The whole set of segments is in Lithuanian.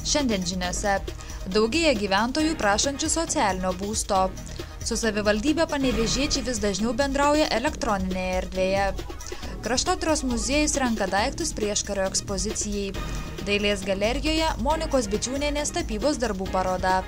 Šiandien žiniose daugėja gyventojų prašančių socialinio būsto. Su savivaldybė panevėžiečiai vis dažniau bendrauja elektroninėje erdvėje. Kraštotyros muziejus renka daiktus prieškario ekspozicijai. Dailės galerijoje Monikos Bičiūnienės tapybos darbų paroda.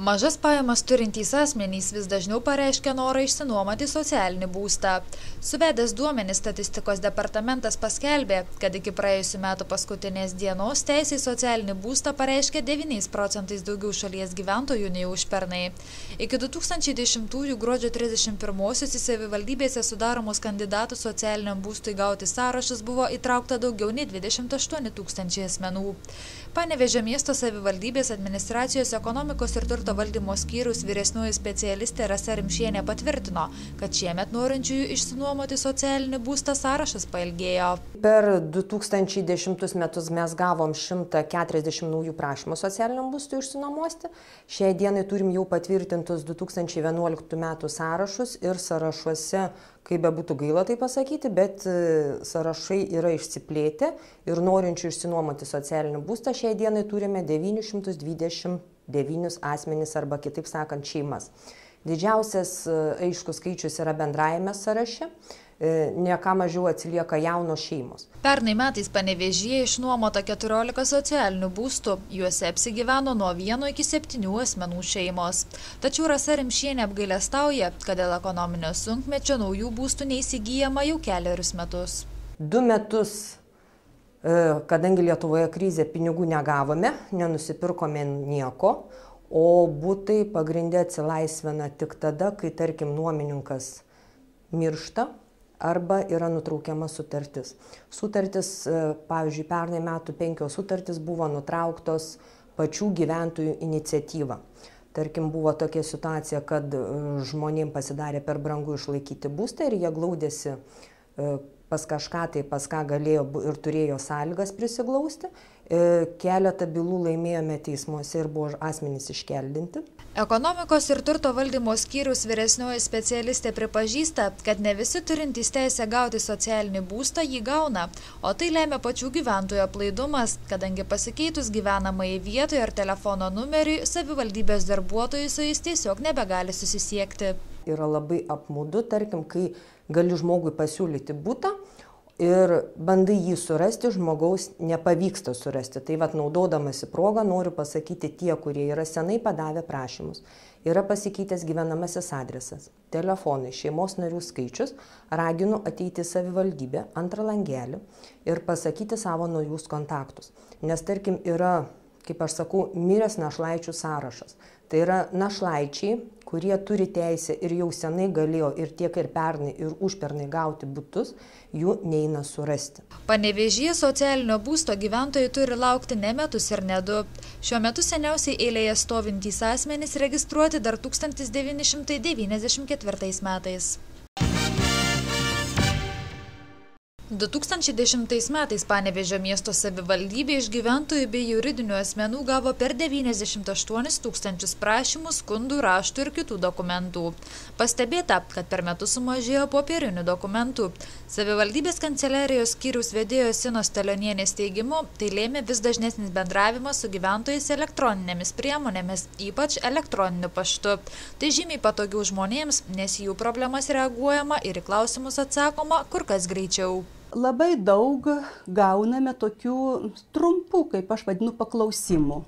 Mažas pajamas turintys asmenys vis dažniau pareiškia norą išsinuomoti socialinį būstą. Suvedęs duomenis statistikos departamentas paskelbė, kad iki praėjusių metų paskutinės dienos teisę į socialinį būstą pareiškė 9% daugiau šalies gyventojų nei užpernai. Iki 2010 gruodžio 31 į savivaldybėse sudaromus kandidatų socialiniam būstui gauti sąrašus buvo įtraukta daugiau nei 28 000 asmenų. Panevėžio miesto savivaldybės administracijos ekonomikos ir turto valdymo skyriaus vyresnioji specialistė Rasa Rimšienė patvirtino, kad šiemet norinčiųjų išsinuomoti socialinį būstą sąrašas pailgėjo. Per 2010 metus mes gavom 140 naujų prašymų socialiniam būstui išsinuomoti. Šiai dienai turim jau patvirtintus 2011 metų sąrašus ir sąrašuose, kaip bebūtų gaila tai pasakyti, bet sąrašai yra išsiplėtę ir norinčių išsinuomoti socialinį būstą šiai dienai turime 929 asmenys arba kitaip sakant šeimas. Didžiausias aiškus skaičius yra bendrajame sąraše, ne ką mažiau atsilieka jaunos šeimos. Pernai metais Panevėžyje išnuomota 14 socialinių būstų, juose apsigyveno nuo 1 iki 7 asmenų šeimos. Tačiau Rasa Rimšienė apgailestauja, kad dėl ekonominio sunkmečio naujų būstų neįsigyjama jau kelerius metus. 2 metus, kadangi Lietuvoje krizė, pinigų negavome, nenusipirkome nieko, o butai pagrindė atsilaisvina tik tada, kai, tarkim, nuomininkas miršta arba yra nutraukiama sutartis. Sutartis, pavyzdžiui, pernai metų 5 sutartis buvo nutrauktos pačių gyventojų iniciatyva. Tarkim, buvo tokia situacija, kad žmonėms pasidarė per brangu išlaikyti būstą ir jie glaudėsi pas kažką, tai pas ką galėjo ir turėjo sąlygas prisiglausti. Keletą bylų laimėjome teismuose ir buvo asmenys iškeldinti. Ekonomikos ir turto valdymo skyriaus vyresnioji specialistė pripažįsta, kad ne visi turintys teisę gauti socialinį būstą jį gauna, o tai lemia pačių gyventojų aplaidumas, kadangi pasikeitus gyvenamąjį vietoje ar telefono numeriui, savivaldybės darbuotojai su jais tiesiog nebegali susisiekti. Yra labai apmaudu, tarkim, kai gali žmogui pasiūlyti butą ir bandai jį surasti, žmogaus nepavyksta surasti. Tai vat, naudodamasi progą noriu pasakyti tie, kurie yra senai padavę prašymus. Yra pasikeitęs gyvenamasis adresas, telefonai, šeimos narių skaičius, raginu ateiti į savivaldybę, antrą langelį ir pasakyti savo naujus kontaktus. Nes tarkim yra, kaip aš sakau, miręs našlaičių sąrašas. Tai yra našlaičiai, kurie turi teisę ir jau senai galėjo ir tiek ir pernai, ir užpernai gauti butus, jų neina surasti. Panevėžyje socialinio būsto gyventojai turi laukti ne metus ir ne 2. Šiuo metu seniausiai eilėje stovintys asmenys registruoti dar 1994 metais. 2010 metais Panevėžio miesto savivaldybė iš gyventojų bei juridinių asmenų gavo per 98 000 prašymų, skundų, raštų ir kitų dokumentų. Pastebėta, kad per metus sumažėjo popierinių dokumentų. Savivaldybės kanceliarijos skyriaus vedėjos Sinos Talionienės teigimu, tai lėmė vis dažnesnis bendravimas su gyventojais elektroninėmis priemonėmis, ypač elektroniniu paštu. Tai žymiai patogiau žmonėms, nes jų problemas reaguojama ir į klausimus atsakoma kur kas greičiau. Labai daug gauname tokių trumpų, kaip aš vadinu, paklausimų.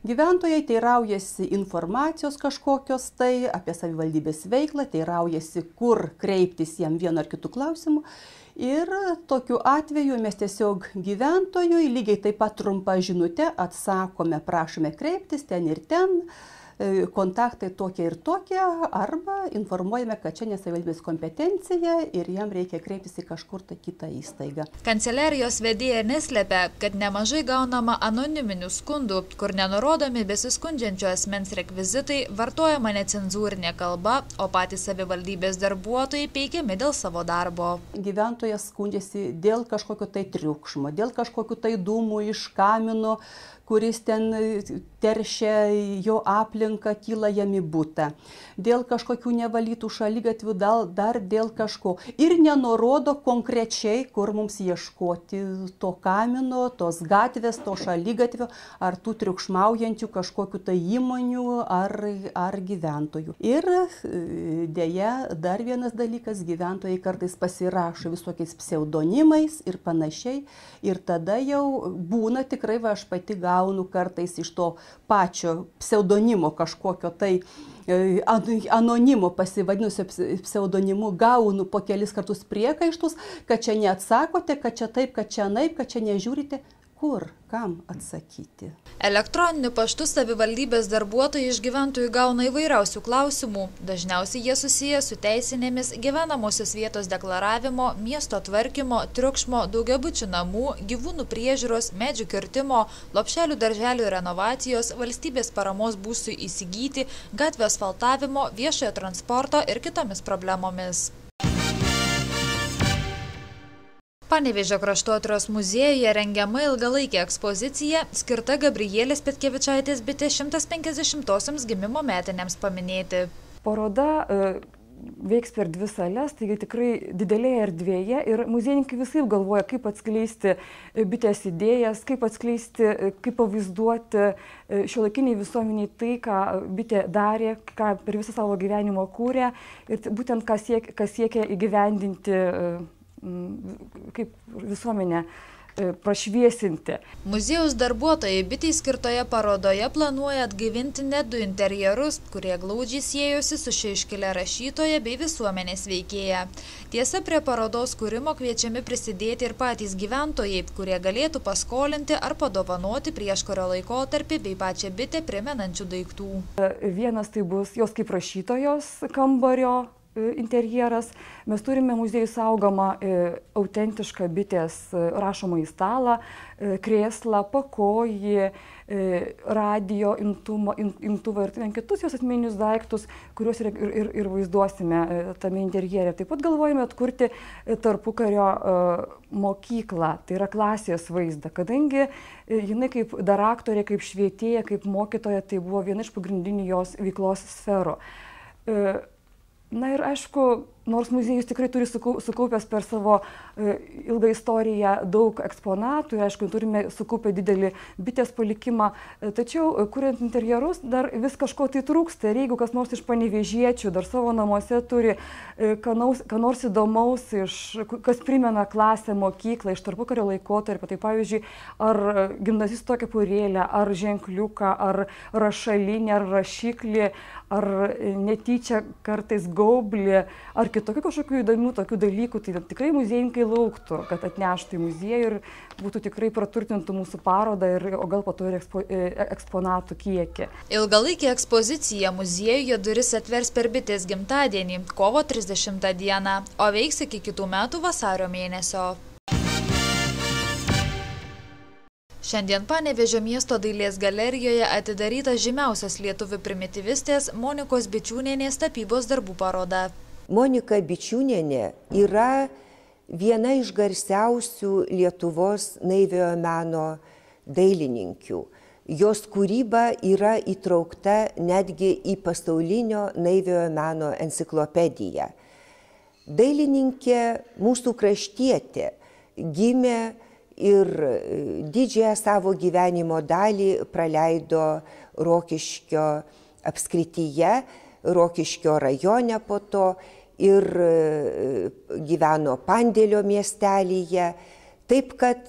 Gyventojai teiraujasi informacijos kažkokios tai apie savivaldybės veiklą, teiraujasi, kur kreiptis jam vienu ar kitu klausimu. Ir tokiu atveju mes tiesiog gyventojui lygiai taip pat trumpą žinutę atsakome, prašome kreiptis ten ir ten. Kontaktai tokie ir tokie, arba informuojame, kad čia ne savivaldybės kompetencija ir jam reikia kreiptis į kažkur tą kitą įstaigą. Kanceliarijos vedėja neslepia, kad nemažai gaunama anoniminių skundų, kur nenurodomi besiskundžiančio asmens rekvizitai, vartojama necenzūrinė kalba, o patys savivaldybės darbuotojai peikiami dėl savo darbo. Gyventojas skundžiasi dėl kažkokio tai triukšmo, dėl kažkokių tai dūmų iš kamino, kuris ten teršia jo aplinką, kyla jam į butą. Dėl kažkokių nevalytų šaligatvių, dar dėl kažko. Ir nenurodo konkrečiai, kur mums ieškoti to kamino, tos gatvės, to šaligatvio, ar tų triukšmaujančių kažkokių tai įmonių ar gyventojų. Ir dėja, dar vienas dalykas, gyventojai kartais pasirašo visokiais pseudonimais ir panašiai. Ir tada jau būna tikrai, aš pati gaunu kartais iš to pačio pseudonimo kažkokio tai anonimo pasivadinusio pseudonimu gaunu po kelis kartus priekaištus, kad čia neatsakote, kad čia taip, kad čia anaip, kad čia nežiūrite. Kur, kam atsakyti? Elektroniniu paštu savivaldybės darbuotojai iš gyventojų gauna įvairiausių klausimų. Dažniausiai jie susiję su teisinėmis, gyvenamosios vietos deklaravimo, miesto tvarkymo, triukšmo, daugiabučių namų, gyvūnų priežiūros, medžių kirtimo, lopšelių darželių renovacijos, valstybės paramos būstui įsigyti, gatvių asfaltavimo, viešojo transporto ir kitomis problemomis. Panevėžio kraštotyros muziejuje rengiama ilgalaikė ekspozicija skirta Gabrielės Petkevičaitės bitės 150-osiams gimimo metinėms paminėti. Paroda veiks per 2 sales, taigi tikrai didelėje erdvėje ir muziejininkai visai galvoja, kaip atskleisti bitės idėjas, kaip atskleisti, kaip pavaizduoti šiuolaikiniai visuomeniai tai, ką bitė darė, ką per visą savo gyvenimą kūrė ir būtent ką siekia įgyvendinti kaip visuomenę prašviesinti. Muziejaus darbuotojai bitei skirtoje parodoje planuoja atgaivinti net 2 interjerus, kurie glaudžiai siejosi su šia iškilia rašytoja bei visuomenės veikėja. Tiesa, prie parodos kūrimo kviečiami prisidėti ir patys gyventojai, kurie galėtų paskolinti ar padovanoti prieškario laikotarpį bei pačią bitę primenančių daiktų. Vienas tai bus jos kaip rašytojos kambario interjeras. Mes turime muziejų saugomą autentišką bitės rašomąjį stalą, krėslą, pakojį, radijo imtuvą ir kitus jos asmeninius daiktus, kuriuos ir vaizduosime tame interjere. Taip pat galvojame atkurti tarpukario mokyklą, tai yra klasės vaizdą, kadangi jinai kaip daraktorė, kaip švietėja, kaip mokytoja, tai buvo viena iš pagrindinių jos veiklos sferų. Na ir aišku, nors muziejus tikrai turi sukaupęs per savo ilgą istoriją daug eksponatų ir aišku, turime sukaupę didelį bitės palikimą, tačiau kuriant interjerus dar vis kažko tai trūksta ir jeigu kas nors iš panevėžiečių dar savo namuose turi ką nors įdomaus, kas primena klasę, mokyklą iš tarpukario laikotarpio, tai pavyzdžiui, ar gimnazisto kepurėlę, ar ženkliuką, ar rašalinę, ar rašiklį, ar netyčia kartais gaublį, ar kitokių kažkokių įdomių tokių dalykų, tai tikrai muziejininkai lauktų, kad atneštų į muziejų ir būtų tikrai praturtintų mūsų parodą, o gal po to ir eksponatų kiekį. Ilgalaikė ekspozicija muziejuje duris atvers per bitės gimtadienį, kovo 30 dieną, o veiks iki kitų metų vasario mėnesio. Šiandien Panevėžio miesto dailės galerijoje atidaryta žymiausios lietuvių primityvistės Monikos Bičiūnienės tapybos darbų paroda. Monika Bičiūnienė yra viena iš garsiausių Lietuvos naiviojo meno dailininkių. Jos kūryba yra įtraukta netgi į pasaulinio naiviojo meno enciklopediją. Dailininkė mūsų kraštietė gimė ir didžiąją savo gyvenimo dalį praleido Rokiškio apskrityje, Rokiškio rajone po to ir gyveno Pandėlio miestelyje, taip kad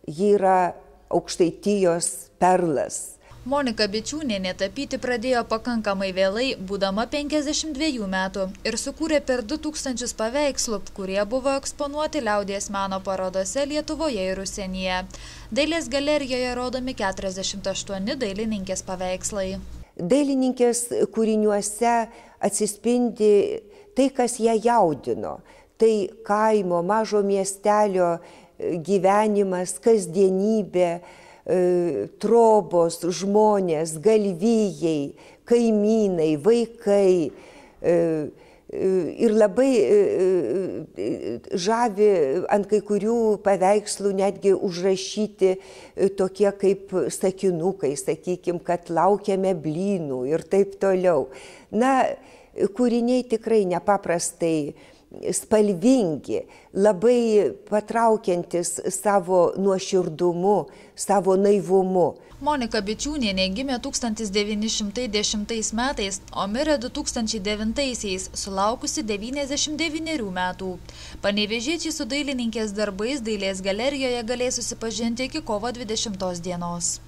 ji yra Aukštaitijos perlas. Monika Bičiūnienė tapyti pradėjo pakankamai vėlai, būdama 52 metų ir sukūrė per 2000 paveikslų, kurie buvo eksponuoti liaudies meno parodose Lietuvoje ir užsienyje. Dailės galerijoje rodomi 48 dailininkės paveikslai. Dailininkės kūriniuose atsispindi tai, kas ją jaudino. Tai kaimo, mažo miestelio gyvenimas, kasdienybė, trobos, žmonės, galvijai, kaimynai, vaikai, ir labai žavi ant kai kurių paveikslų netgi užrašyti tokie kaip sakinukai, sakykime, kad laukiame blynų ir taip toliau. Na, kūriniai tikrai nepaprastai spalvingi, labai patraukiantis savo nuoširdumu, savo naivumu. Monika Bičiūnienė gimė 1910 metais, o mirė 2009-aisiais, sulaukusi 99 metų. Panevėžiečiai su dailininkės darbais Dailės galerijoje galės susipažinti iki kovo 20 dienos.